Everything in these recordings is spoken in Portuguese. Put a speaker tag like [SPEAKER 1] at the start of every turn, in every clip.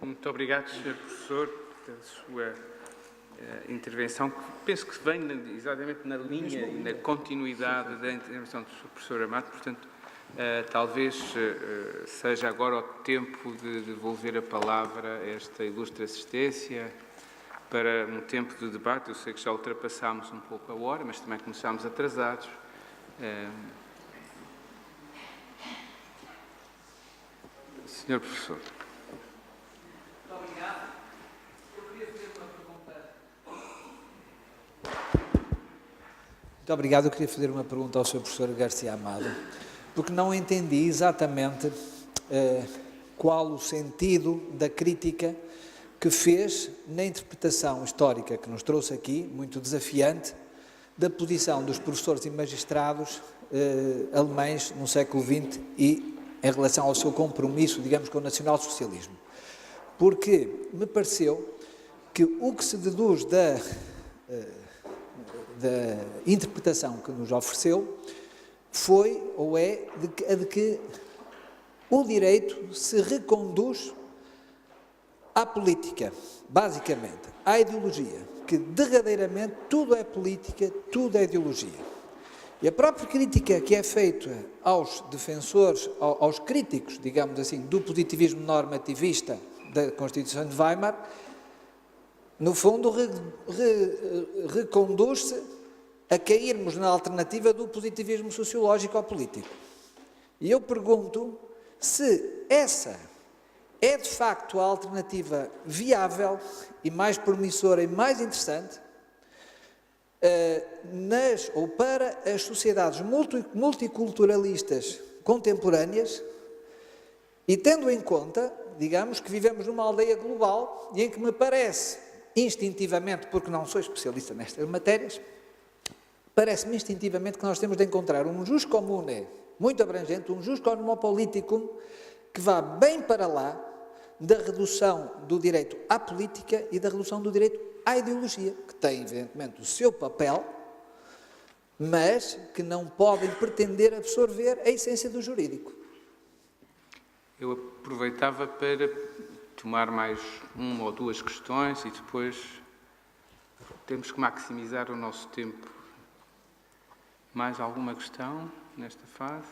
[SPEAKER 1] Muito obrigado, Sr. Professor, pela sua intervenção, que penso que vem exatamente na linha e na continuidade da intervenção do Sr. Professor Amado. Portanto, talvez seja agora o tempo de devolver a palavra a esta ilustre assistência para um tempo de debate. Eu sei que já ultrapassámos um pouco a hora, mas também começámos atrasados. Senhor Professor.
[SPEAKER 2] Muito obrigado. Eu queria fazer uma pergunta. Muito obrigado. Eu queria fazer uma pergunta ao Sr. Professor Garcia Amado, porque não entendi exatamente qual o sentido da crítica que fez na interpretação histórica que nos trouxe aqui, muito desafiante, da posição dos professores e magistrados alemães no século XX e em relação ao seu compromisso, digamos, com o nacionalsocialismo. Porque me pareceu que o que se deduz da interpretação que nos ofereceu foi, ou é, de que o direito se reconduz à política, basicamente, à ideologia, que derradeiramente tudo é política, tudo é ideologia. E a própria crítica que é feita aos defensores, aos críticos, digamos assim, do positivismo normativista da Constituição de Weimar, no fundo reconduz-se a cairmos na alternativa do positivismo sociológico ou político. E eu pergunto se essa é de facto a alternativa viável e mais promissora e mais interessante ou para as sociedades multiculturalistas contemporâneas, e tendo em conta, digamos, que vivemos numa aldeia global e em que me parece instintivamente, porque não sou especialista nestas matérias, parece-me instintivamente que nós temos de encontrar um jus comune muito abrangente, um jus cosmopoliticum que vá bem para lá da redução do direito à política e da redução do direito à ideologia, que tem, evidentemente, o seu papel, mas que não podem pretender absorver a essência do jurídico.
[SPEAKER 1] Eu aproveitava para tomar mais uma ou duas questões e depois temos que maximizar o nosso tempo. Mais alguma questão nesta fase?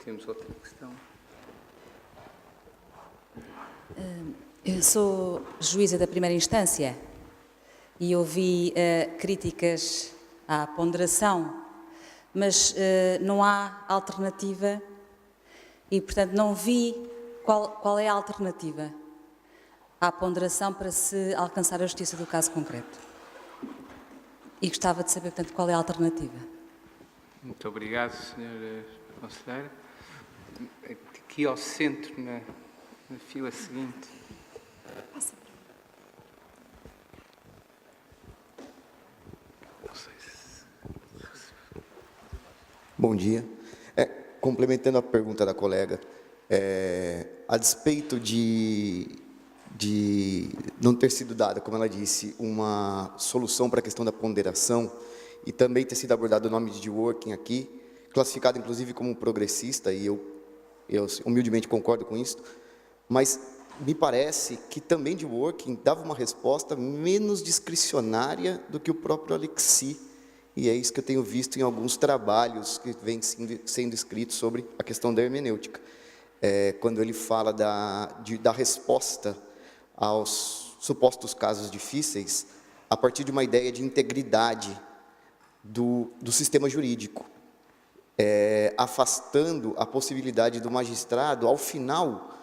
[SPEAKER 1] Temos outra questão.
[SPEAKER 3] Eu sou juíza da primeira instância e ouvi críticas à ponderação, mas não há alternativa e, portanto, não vi qual é a alternativa à ponderação para se alcançar a justiça do caso concreto. E gostava de saber, portanto, qual é a alternativa.
[SPEAKER 1] Muito obrigado, Sra. Conselheira. Aqui ao centro, na fila seguinte.
[SPEAKER 4] Bom dia. Complementando a pergunta da colega, a despeito de não ter sido dada, como ela disse, uma solução para a questão da ponderação e também ter sido abordado o nome de Dworkin aqui, classificado inclusive como progressista, e eu humildemente concordo com isso, mas me parece que também Dworkin dava uma resposta menos discricionária do que o próprio Alexis, e é isso que eu tenho visto em alguns trabalhos que vêm sendo escritos sobre a questão da hermenêutica. Quando ele fala da resposta aos supostos casos difíceis, a partir de uma ideia de integridade do sistema jurídico, afastando a possibilidade do magistrado, ao final,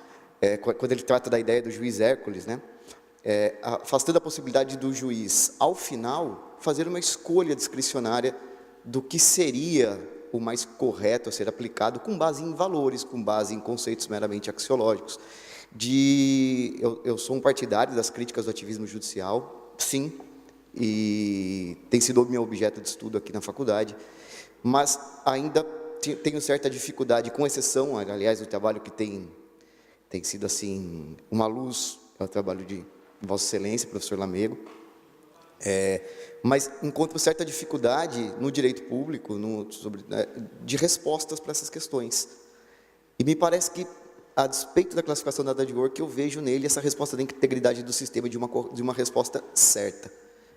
[SPEAKER 4] quando ele trata da ideia do juiz Hércules, né, afastando a possibilidade do juiz, ao final, fazer uma escolha discricionária do que seria o mais correto a ser aplicado, com base em valores, com base em conceitos meramente axiológicos. Eu sou um partidário das críticas do ativismo judicial, sim, e tem sido o meu objeto de estudo aqui na faculdade, mas ainda tenho certa dificuldade, com exceção, aliás, do trabalho que tem sido assim uma luz, é o trabalho de Vossa Excelência, professor Lamego, mas encontro certa dificuldade no direito público de respostas para essas questões. E me parece que a despeito da classificação da Data Work, eu vejo nele essa resposta da integridade do sistema de uma resposta certa.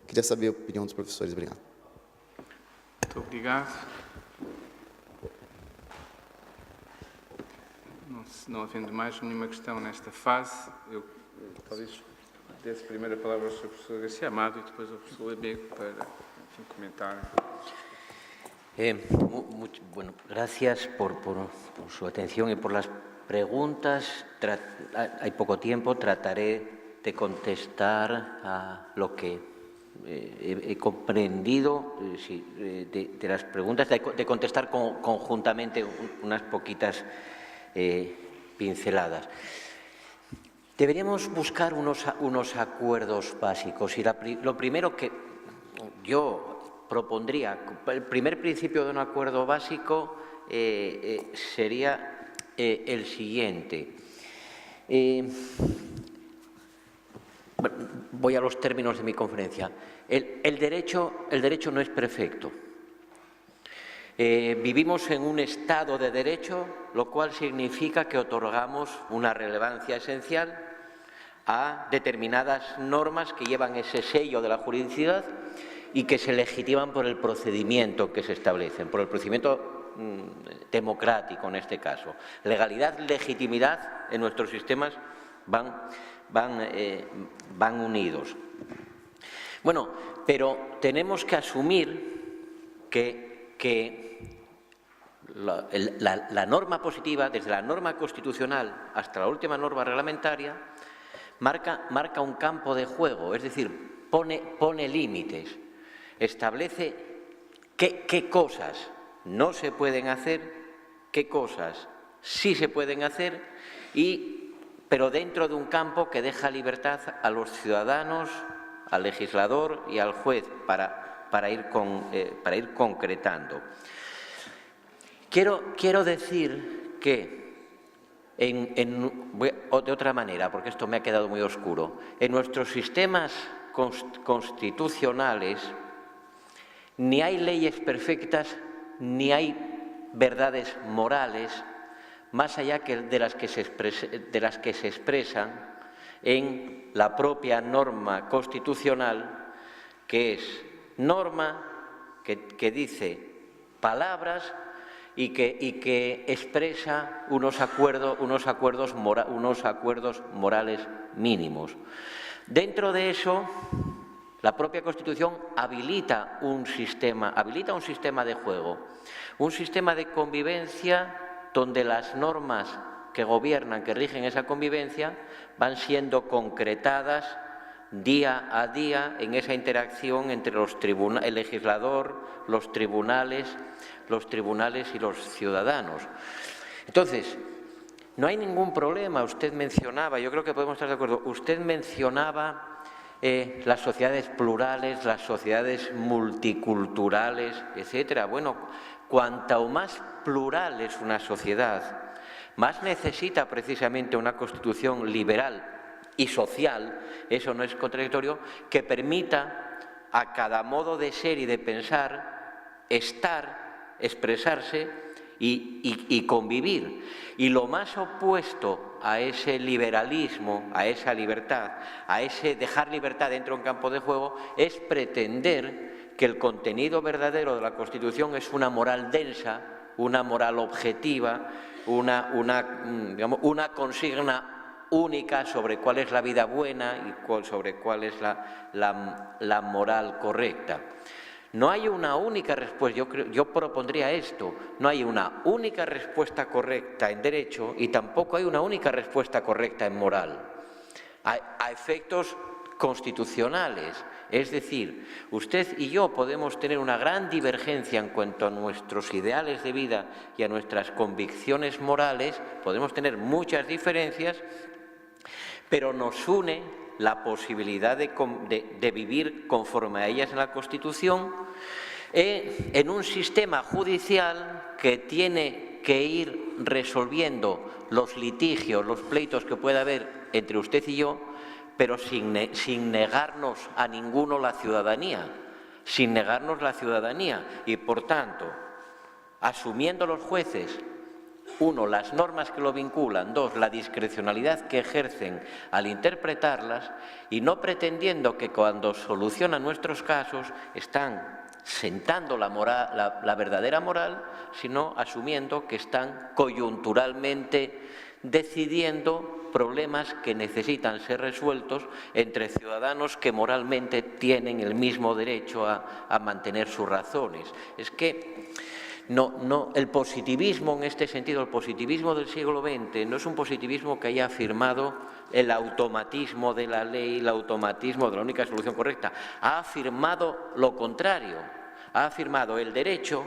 [SPEAKER 4] Queria saber a opinião dos professores. Obrigado.
[SPEAKER 1] Muito obrigado. Não havendo mais nenhuma questão nesta fase, eu talvez desse primeiro a palavra ao Sr. Professor Garcia Amado e depois ao Professor Lamego para, enfim, comentar.
[SPEAKER 5] Bueno, gracias por su atención y por las preguntas. Hay poco tiempo, trataré de contestar a lo que he comprendido de las preguntas, de contestar conjuntamente unas poquitas pinceladas. Deberíamos buscar unos acuerdos básicos y lo primero que yo propondría, el primer principio de un acuerdo básico sería el siguiente. Voy a los términos de mi conferencia. El derecho no es perfecto. Vivimos en un Estado de Derecho, lo cual significa que otorgamos una relevancia esencial a determinadas normas que llevan ese sello de la juridicidad y que se legitiman por el procedimiento que se establecen, por el procedimiento democrático en este caso. Legalidad, legitimidad en nuestros sistemas van unidos. Bueno, pero tenemos que asumir que la norma positiva, desde la norma constitucional hasta la última norma reglamentaria, marca un campo de juego, es decir, pone límites, establece qué cosas no se pueden hacer, qué cosas sí se pueden hacer, pero dentro de un campo que deja libertad a los ciudadanos, al legislador y al juez para ir concretando. Quiero decir que, de otra manera, porque esto me ha quedado muy oscuro, en nuestros sistemas constitucionales ni hay leyes perfectas, ni hay verdades morales, más allá de las que se expresan en la propia norma constitucional, que es norma que dice palabras y que expresa unos acuerdos morales mínimos. Dentro de eso, la propia Constitución habilita un sistema de juego, un sistema de convivencia donde las normas que gobiernan, que rigen esa convivencia, van siendo concretadas día a día en esa interacción entre el legislador, los tribunales y los ciudadanos. Entonces, no hay ningún problema. Usted mencionaba, yo creo que podemos estar de acuerdo, usted mencionaba las sociedades plurales, las sociedades multiculturales, etcétera. Bueno, cuanto más plural es una sociedad, más necesita precisamente una constitución liberal y social, eso no es contradictorio, que permita a cada modo de ser y de pensar estar, expresarse y convivir. Y lo más opuesto a ese liberalismo, a esa libertad, a ese dejar libertad dentro de un campo de juego, es pretender que el contenido verdadero de la Constitución es una moral densa, una moral objetiva, una consigna única sobre cuál es la vida buena y sobre cuál es la moral correcta. No hay una única respuesta, yo propondría esto, no hay una única respuesta correcta en derecho y tampoco hay una única respuesta correcta en moral. A efectos constitucionales, es decir, usted y yo podemos tener una gran divergencia en cuanto a nuestros ideales de vida y a nuestras convicciones morales, podemos tener muchas diferencias, pero nos une la posibilidad de vivir conforme a ellas en la Constitución, en un sistema judicial que tiene que ir resolviendo los litigios, los pleitos que pueda haber entre usted y yo, pero sin negarnos a ninguno la ciudadanía, y por tanto, asumiendo los jueces uno, las normas que lo vinculan, dos, la discrecionalidad que ejercen al interpretarlas, y no pretendiendo que cuando solucionan nuestros casos están sentando la verdadera moral, sino asumiendo que están coyunturalmente decidiendo problemas que necesitan ser resueltos entre ciudadanos que moralmente tienen el mismo derecho a mantener sus razones. Es que el positivismo en este sentido, el positivismo del siglo XX, no es un positivismo que haya afirmado el automatismo de la ley, el automatismo de la única solución correcta. Ha afirmado lo contrario, ha afirmado el derecho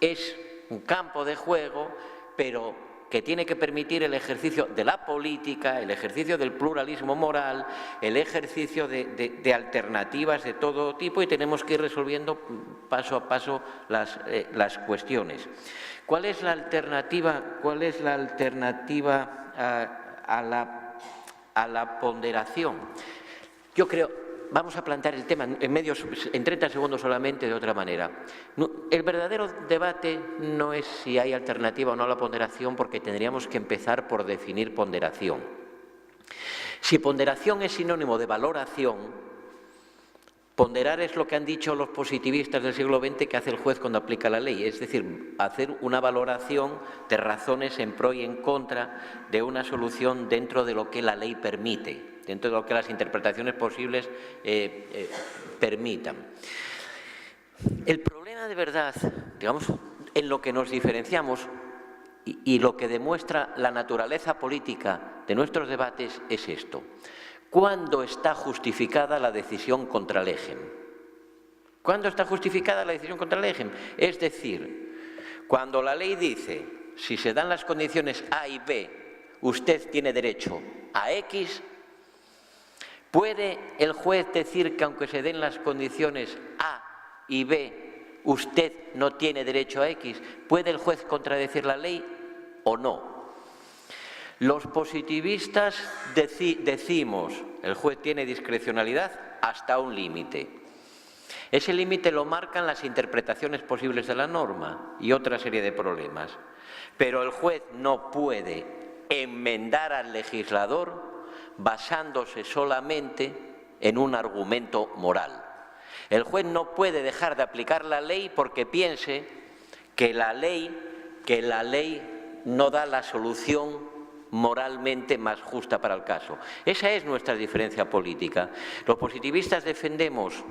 [SPEAKER 5] es un campo de juego, pero que tiene que permitir el ejercicio de la política, el ejercicio del pluralismo moral, el ejercicio de alternativas de todo tipo, y tenemos que ir resolviendo paso a paso las cuestiones. ¿Cuál es la alternativa a la ponderación? Yo creo... Vamos a plantear el tema en 30 segundos solamente de otra manera. El verdadero debate no es si hay alternativa o no a la ponderación, porque tendríamos que empezar por definir ponderación. Si ponderación es sinónimo de valoración, ponderar es lo que han dicho los positivistas del siglo XX que hace el juez cuando aplica la ley, es decir, hacer una valoración de razones en pro y en contra de una solución dentro de lo que la ley permite, dentro de lo que las interpretaciones posibles permitan. El problema de verdad, digamos, en lo que nos diferenciamos y lo que demuestra la naturaleza política de nuestros debates es esto. ¿Cuándo está justificada la decisión contra el EGEM? ¿Cuándo está justificada la decisión contra el EGEM? Es decir, cuando la ley dice, si se dan las condiciones A y B, usted tiene derecho a X, ¿puede el juez decir que aunque se den las condiciones A y B, usted no tiene derecho a X? ¿Puede el juez contradecir la ley o no? Los positivistas decimos, el juez tiene discrecionalidad hasta un límite. Ese límite lo marcan las interpretaciones posibles de la norma y otra serie de problemas. Pero el juez no puede enmendar al legislador basándose solamente en un argumento moral. El juez no puede dejar de aplicar la ley porque piense que la ley no da la solución moralmente más justa para el caso. Esa es nuestra diferencia política. Los positivistas defendemos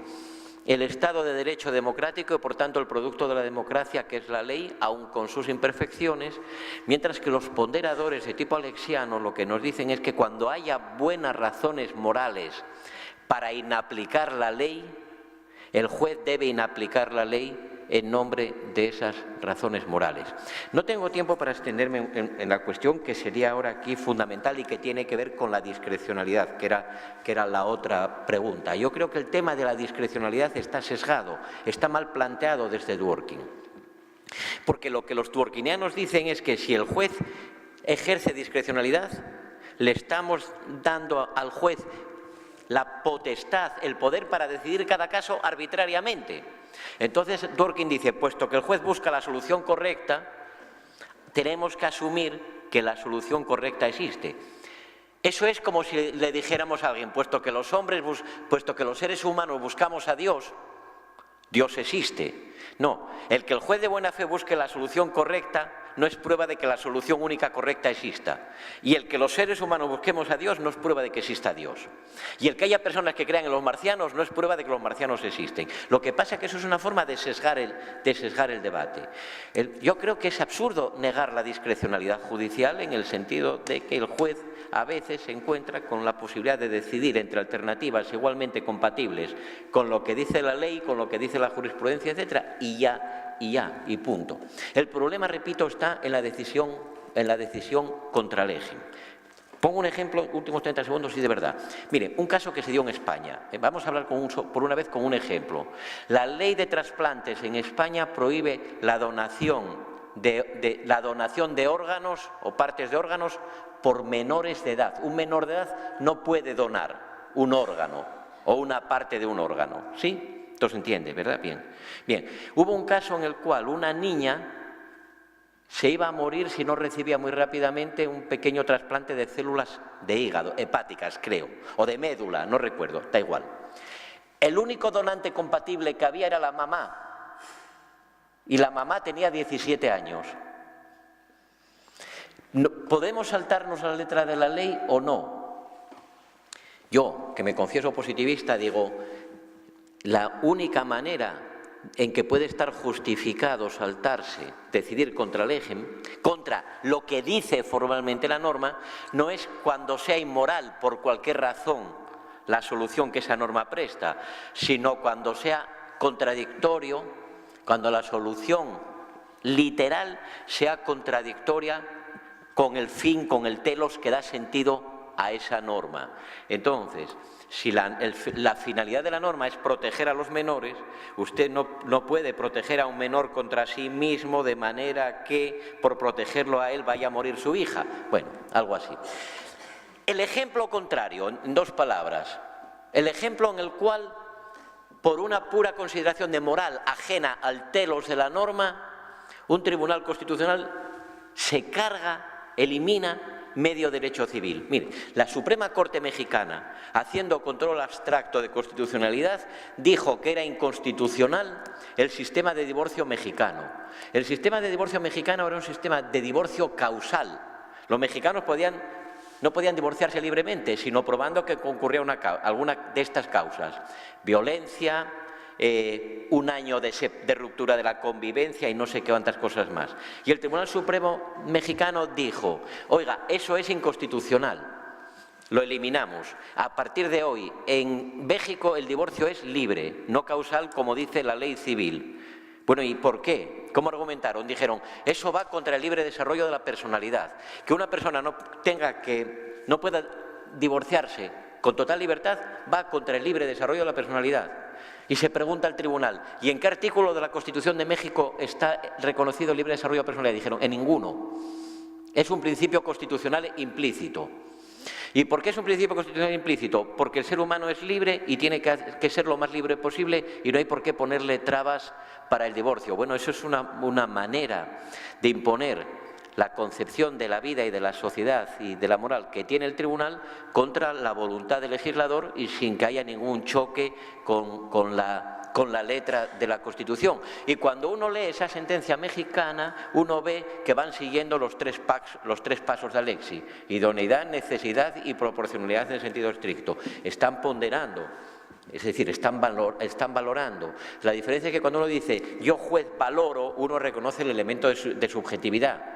[SPEAKER 5] el Estado de Derecho democrático y, por tanto, el producto de la democracia, que es la ley, aun con sus imperfecciones, mientras que los ponderadores de tipo alexiano lo que nos dicen es que cuando haya buenas razones morales para inaplicar la ley, el juez debe inaplicar la ley en nombre de esas razones morales. No tengo tiempo para extenderme en la cuestión que sería ahora aquí fundamental y que tiene que ver con la discrecionalidad, que era la otra pregunta. Yo creo que el tema de la discrecionalidad está sesgado, está mal planteado desde Dworkin. Porque lo que los dworkinianos dicen es que si el juez ejerce discrecionalidad, le estamos dando al juez la potestad, el poder para decidir cada caso arbitrariamente. Entonces, Dworkin dice, puesto que el juez busca la solución correcta, tenemos que asumir que la solución correcta existe. Eso es como si le dijéramos a alguien, puesto que los seres humanos buscamos a Dios, Dios existe. No, el que el juez de buena fe busque la solución correcta no es prueba de que la solución única correcta exista. Y el que los seres humanos busquemos a Dios no es prueba de que exista Dios. Y el que haya personas que crean en los marcianos no es prueba de que los marcianos existen. Lo que pasa es que eso es una forma de sesgar el debate. Yo creo que es absurdo negar la discrecionalidad judicial en el sentido de que el juez a veces se encuentra con la posibilidad de decidir entre alternativas igualmente compatibles con lo que dice la ley, con lo que dice la jurisprudencia, etcétera, y punto. El problema, repito, está en la decisión contra el EGEM. Pongo un ejemplo, últimos 30 segundos, y de verdad. Mire, un caso que se dio en España. Vamos a hablar por una vez con un ejemplo. La ley de trasplantes en España prohíbe la donación de órganos o partes de órganos por menores de edad. Un menor de edad no puede donar un órgano o una parte de un órgano. ¿Sí? Esto se entiende, ¿verdad? Bien. Hubo un caso en el cual una niña se iba a morir si no recibía muy rápidamente un pequeño trasplante de células de hígado, hepáticas creo, o de médula, no recuerdo, da igual. El único donante compatible que había era la mamá, y la mamá tenía 17 años. ¿Podemos saltarnos la letra de la ley o no? Yo, que me confieso positivista, digo, la única manera en que puede estar justificado saltarse, decidir contra el régimen, contra lo que dice formalmente la norma, no es cuando sea inmoral por cualquier razón la solución que esa norma presta, sino cuando sea contradictorio, cuando la solución literal sea contradictoria con el fin, con el telos que da sentido a esa norma. Entonces, si la finalidad de la norma es proteger a los menores, usted no puede proteger a un menor contra sí mismo de manera que por protegerlo a él vaya a morir su hija. Bueno, algo así. El ejemplo contrario, en 2 palabras, el ejemplo en el cual, por una pura consideración de moral ajena al telos de la norma, un tribunal constitucional se carga, elimina medio derecho civil. Mire, la Suprema Corte Mexicana, haciendo control abstracto de constitucionalidad, dijo que era inconstitucional el sistema de divorcio mexicano. El sistema de divorcio mexicano era un sistema de divorcio causal. Los mexicanos no podían divorciarse libremente, sino probando que concurría alguna de estas causas. Violencia, un año de ruptura de la convivencia y no sé qué cuántas cosas más. Y el Tribunal Supremo mexicano dijo, oiga, eso es inconstitucional, lo eliminamos. A partir de hoy, en México el divorcio es libre, no causal como dice la ley civil. Bueno, ¿y por qué? ¿Cómo argumentaron? Dijeron, eso va contra el libre desarrollo de la personalidad. Que una persona no pueda divorciarse con total libertad va contra el libre desarrollo de la personalidad. Y se pregunta al tribunal, ¿y en qué artículo de la Constitución de México está reconocido el libre desarrollo de la personalidad? Dijeron, en ninguno. Es un principio constitucional implícito. ¿Y por qué es un principio constitucional implícito? Porque el ser humano es libre y tiene que ser lo más libre posible y no hay por qué ponerle trabas para el divorcio. Bueno, eso es una manera de imponer la concepción de la vida y de la sociedad y de la moral que tiene el tribunal contra la voluntad del legislador y sin que haya ningún choque con la letra de la Constitución. Y cuando uno lee esa sentencia mexicana, uno ve que van siguiendo los tres pasos de Alexis: idoneidad, necesidad y proporcionalidad en sentido estricto. Están ponderando. Es decir, están valorando. La diferencia es que cuando uno dice yo juez valoro, uno reconoce el elemento de subjetividad.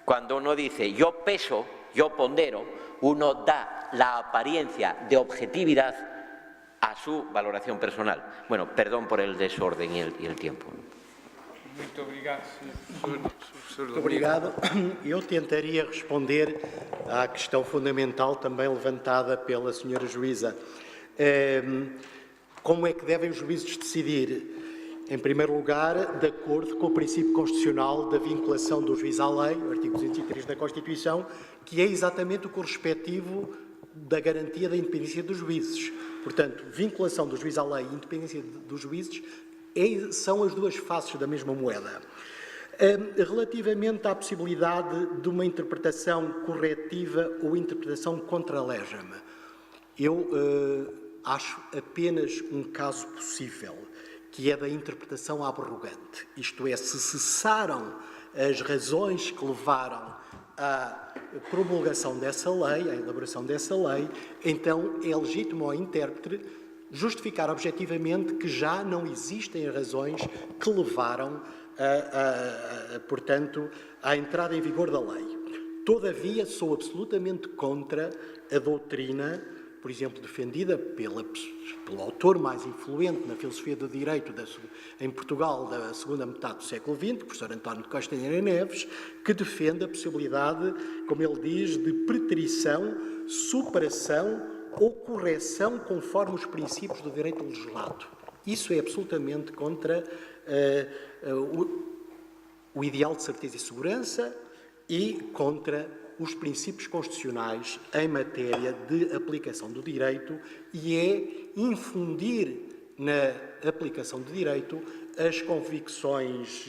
[SPEAKER 5] Cuando uno dice yo peso, yo pondero, uno da la apariencia de objetividad a su valoración personal. Bueno, perdón por el desorden y el tiempo.
[SPEAKER 1] Muito obrigado, Sr.
[SPEAKER 6] Muito obrigado. Eu tentaria responder à questão fundamental também levantada pela Sra. Juíza. Como é que devem os juízes decidir? Em primeiro lugar, de acordo com o princípio constitucional da vinculação do juiz à lei, o artigo 203 da Constituição, que é exatamente o correspectivo da garantia da independência dos juízes. Portanto, vinculação do juiz à lei e independência dos juízes são as 2 faces da mesma moeda. Relativamente à possibilidade de uma interpretação corretiva ou interpretação contra legem, eu acho apenas um caso possível, que é da interpretação abrogante. Isto é, se cessaram as razões que levaram à promulgação dessa lei, à elaboração dessa lei, então é legítimo ao intérprete justificar objetivamente que já não existem razões que levaram, portanto, à entrada em vigor da lei. Todavia, sou absolutamente contra a doutrina, por exemplo, defendida pelo autor mais influente na filosofia do direito em Portugal da segunda metade do século XX, o professor António de Castanheira Neves, que defende a possibilidade, como ele diz, de preterição, superação ou correção conforme os princípios do direito legislado. Isso é absolutamente contra o ideal de certeza e segurança e contra os princípios constitucionais em matéria de aplicação do direito e é infundir na aplicação do direito as convicções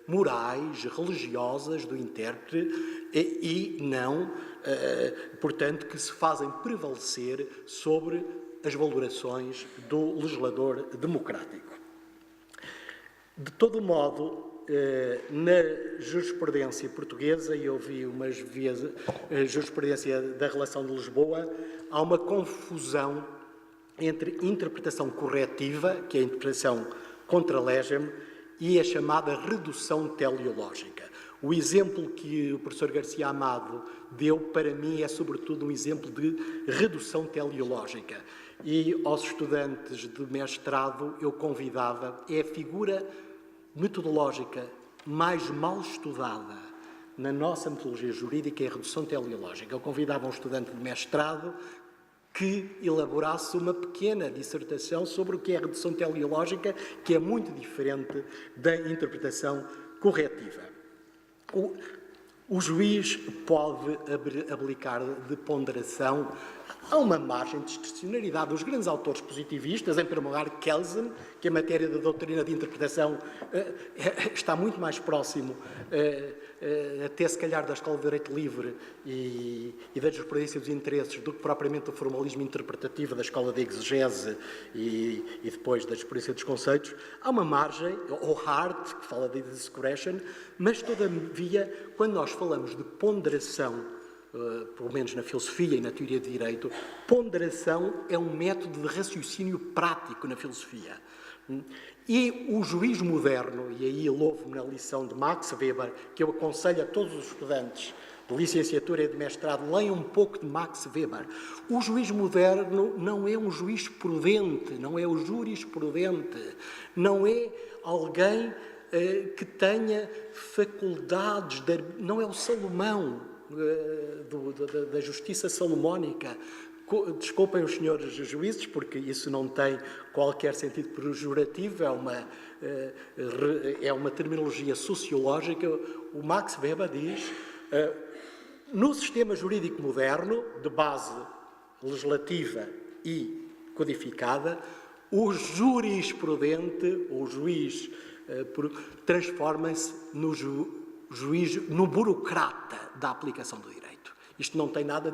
[SPEAKER 6] morais, religiosas do intérprete e não, portanto, que se fazem prevalecer sobre as valorações do legislador democrático. De todo modo, na jurisprudência portuguesa, e eu vi umas vezes a jurisprudência da relação de Lisboa, há uma confusão entre interpretação corretiva, que é a interpretação contra legem, e a chamada redução teleológica. O exemplo que o professor Garcia Amado deu, para mim, é sobretudo um exemplo de redução teleológica. E aos estudantes de mestrado eu convidava, é a figura metodológica mais mal estudada na nossa metodologia jurídica, é a redução teleológica. Eu convidava um estudante de mestrado que elaborasse uma pequena dissertação sobre o que é a redução teleológica, que é muito diferente da interpretação corretiva. O juiz pode abdicar de ponderação a uma margem de discricionariedade. Os grandes autores positivistas, em primeiro lugar, Kelsen, que em matéria da doutrina de interpretação está muito mais próximo, até se calhar da Escola de Direito Livre e da jurisprudência dos interesses, do que propriamente do formalismo interpretativo da Escola de Exegese e depois da jurisprudência dos conceitos. Há uma margem, ou Hart, que fala de discretion, mas, todavia, quando nós falamos de ponderação, pelo menos na filosofia e na teoria de direito, ponderação é um método de raciocínio prático na filosofia. E o juiz moderno, e aí louvo-me na lição de Max Weber, que eu aconselho a todos os estudantes de licenciatura e de mestrado, leiam um pouco de Max Weber. O juiz moderno não é um juiz prudente, não é o jurisprudente, não é alguém que tenha faculdades, não é o Salomão da justiça salomónica. Desculpem os senhores juízes, porque isso não tem qualquer sentido pejorativo, é uma terminologia sociológica. O Max Weber diz, no sistema jurídico moderno, de base legislativa e codificada, o jurisprudente, ou o juiz, transforma-se no juiz, no burocrata da aplicação do direito. Isto não tem nada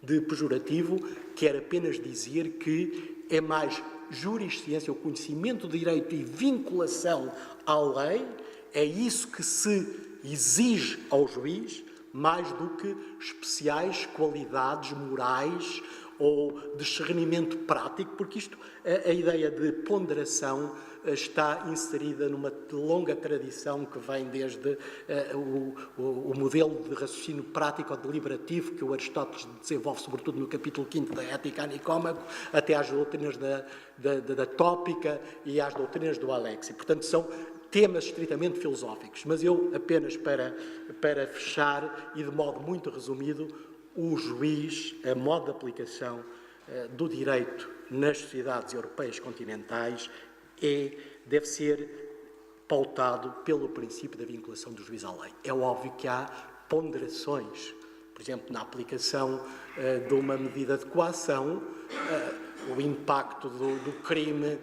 [SPEAKER 6] de pejorativo, quer apenas dizer que é mais jurisciência, o conhecimento do direito e vinculação à lei, é isso que se exige ao juiz, mais do que especiais qualidades morais ou discernimento prático, porque isto, a ideia de ponderação está inserida numa longa tradição que vem desde o modelo de raciocínio prático ou deliberativo que o Aristóteles desenvolve, sobretudo no capítulo 5 da Ética a Nicômaco, até às doutrinas da Tópica e às doutrinas do Alexi. Portanto, são temas estritamente filosóficos. Mas eu, apenas para fechar e de modo muito resumido, o juiz, a modo de aplicação do direito nas sociedades europeias continentais deve ser pautado pelo princípio da vinculação do juiz à lei. É óbvio que há ponderações, por exemplo, na aplicação de uma medida de coação, o impacto do crime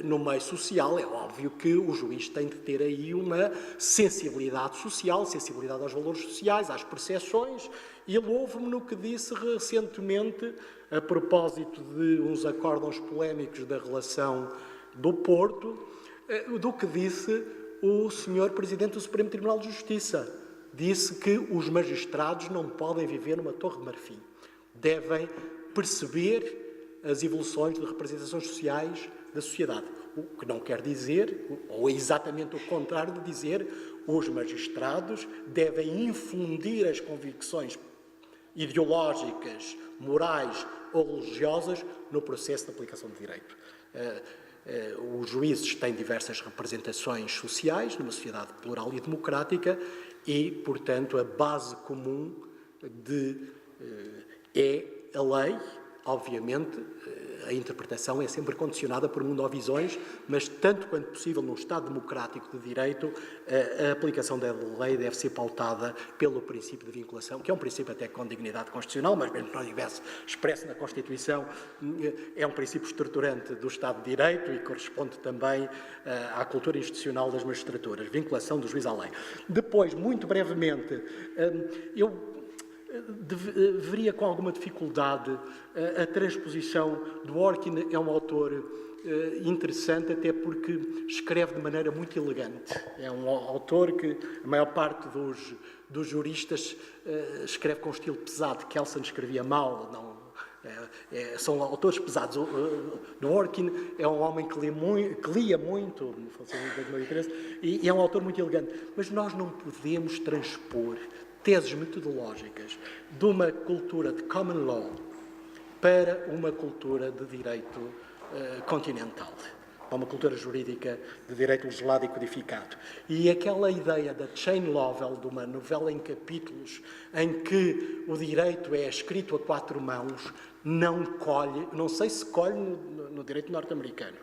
[SPEAKER 6] no meio social, é óbvio que o juiz tem de ter aí uma sensibilidade social, sensibilidade aos valores sociais, às percepções, e louvo-me no que disse recentemente, a propósito de uns acórdãos polémicos da relação do Porto, do que disse o senhor Presidente do Supremo Tribunal de Justiça. Disse que os magistrados não podem viver numa torre de marfim. Devem perceber as evoluções de representações sociais da sociedade. O que não quer dizer, ou é exatamente o contrário de dizer, os magistrados devem infundir as convicções ideológicas, morais ou religiosas no processo de aplicação de direito. Os juízes têm diversas representações sociais numa sociedade plural e democrática e, portanto, a base comum é a lei, Obviamente, a interpretação é sempre condicionada por mundovisões, mas tanto quanto possível num Estado democrático de direito, a aplicação da lei deve ser pautada pelo princípio de vinculação, que é um princípio até com dignidade constitucional, mas mesmo que não estivesse expresso na Constituição, é um princípio estruturante do Estado de Direito e corresponde também à cultura institucional das magistraturas, vinculação do juiz à lei. Depois, muito brevemente, eu veria com alguma dificuldade a transposição do Orkin. É um autor interessante, até porque escreve de maneira muito elegante. É um autor que a maior parte dos juristas escreve com um estilo pesado. Kelsen escrevia mal, não, são autores pesados. O Orkin é um homem que lia muito, faleceu em 2013, e é um autor muito elegante. Mas nós não podemos transpor teses metodológicas de uma cultura de common law para uma cultura de direito continental, para uma cultura jurídica de direito legislado e codificado. E aquela ideia da chain novel, de uma novela em capítulos, em que o direito é escrito a 4 mãos, não colhe, não sei se colhe no direito norte-americano,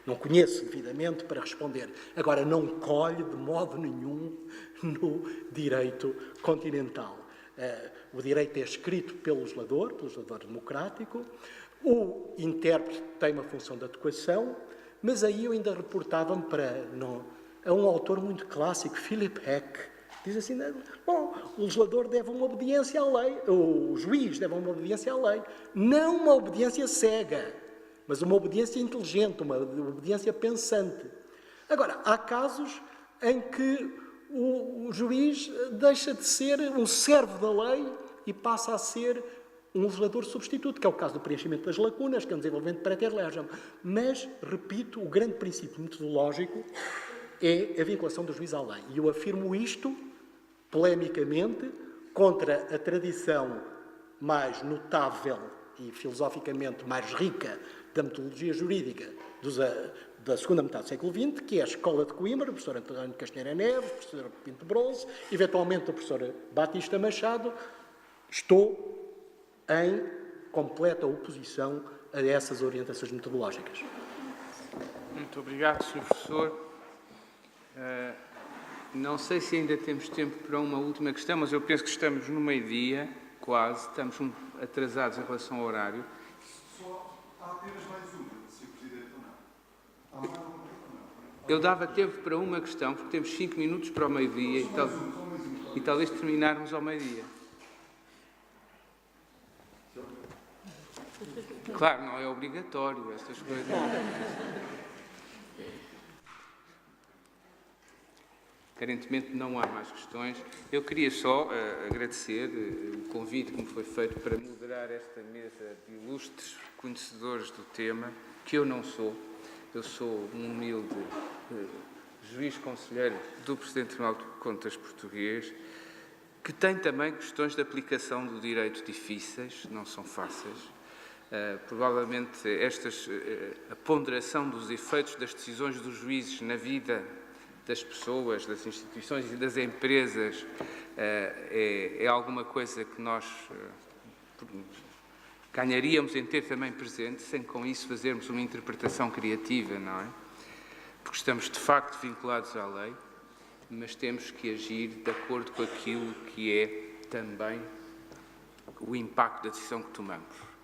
[SPEAKER 6] não conheço devidamente para responder. Agora, não colhe de modo nenhum no direito continental. O direito é escrito pelo legislador democrático, o intérprete tem uma função de adequação, mas aí eu ainda reportava-me a um autor muito clássico, Philip Heck. Diz assim, bom, o legislador deve uma obediência à lei, o juiz deve uma obediência à lei, não uma obediência cega, mas uma obediência inteligente, uma obediência pensante. Agora, há casos em que o juiz deixa de ser um servo da lei e passa a ser um legislador substituto, que é o caso do preenchimento das lacunas, que é um desenvolvimento praeter legem. Mas, repito, o grande princípio metodológico é a vinculação do juiz à lei. E eu afirmo isto, polemicamente, contra a tradição mais notável e filosoficamente mais rica da metodologia jurídica da segunda metade do século XX, que é a Escola de Coimbra, o professor António Castanheira Neves, o professor Pinto Bronze, eventualmente o professor Batista Machado. Estou em completa oposição a essas orientações metodológicas.
[SPEAKER 1] Muito obrigado, Sr. Professor. Não sei se ainda temos tempo para uma última questão, mas eu penso que estamos no meio-dia, quase, estamos atrasados em relação ao horário.
[SPEAKER 7] Só há apenas mais uma, Sr. Presidente, ou não?
[SPEAKER 1] Eu dava tempo para uma questão, porque temos 5 minutos para o meio-dia e talvez terminarmos ao meio-dia. Claro, não é obrigatório estas coisas. Aparentemente não há mais questões. Eu queria só agradecer o convite que me foi feito para moderar esta mesa de ilustres conhecedores do tema, que eu não sou. Eu sou um humilde juiz conselheiro do Presidente do Tribunal de Contas português, que tem também questões de aplicação do direito difíceis, não são fáceis. Provavelmente a ponderação dos efeitos das decisões dos juízes na vida das pessoas, das instituições e das empresas é alguma coisa que nós ganharíamos em ter também presente, sem com isso fazermos uma interpretação criativa, não é? Porque estamos de facto vinculados à lei, mas temos que agir de acordo com aquilo que é também o impacto da decisão que tomamos.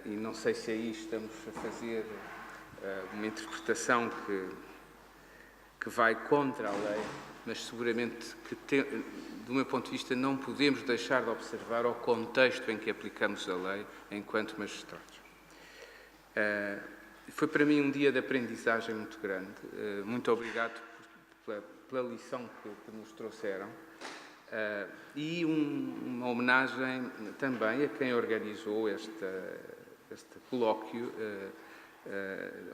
[SPEAKER 1] E não sei se aí estamos a fazer uma interpretação que vai contra a lei, mas seguramente que, do meu ponto de vista, não podemos deixar de observar o contexto em que aplicamos a lei enquanto magistrados. Foi para mim um dia de aprendizagem muito grande. Muito obrigado pela lição que nos trouxeram. E uma homenagem também a quem organizou este colóquio,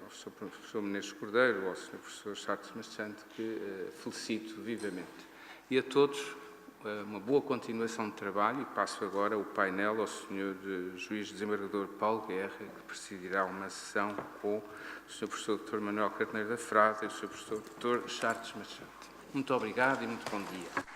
[SPEAKER 1] ao Sr. Professor Menezes Cordeiro, ao Sr. Professor Charles Machante, que felicito vivamente. E a todos uma boa continuação de trabalho, e passo agora o painel ao Sr. Juiz Desembargador Paulo Guerra, que presidirá uma sessão com o Sr. Professor Dr. Manuel Carneiro da Frade e o Sr. Professor Dr. Charles Machante. Muito obrigado e muito bom dia.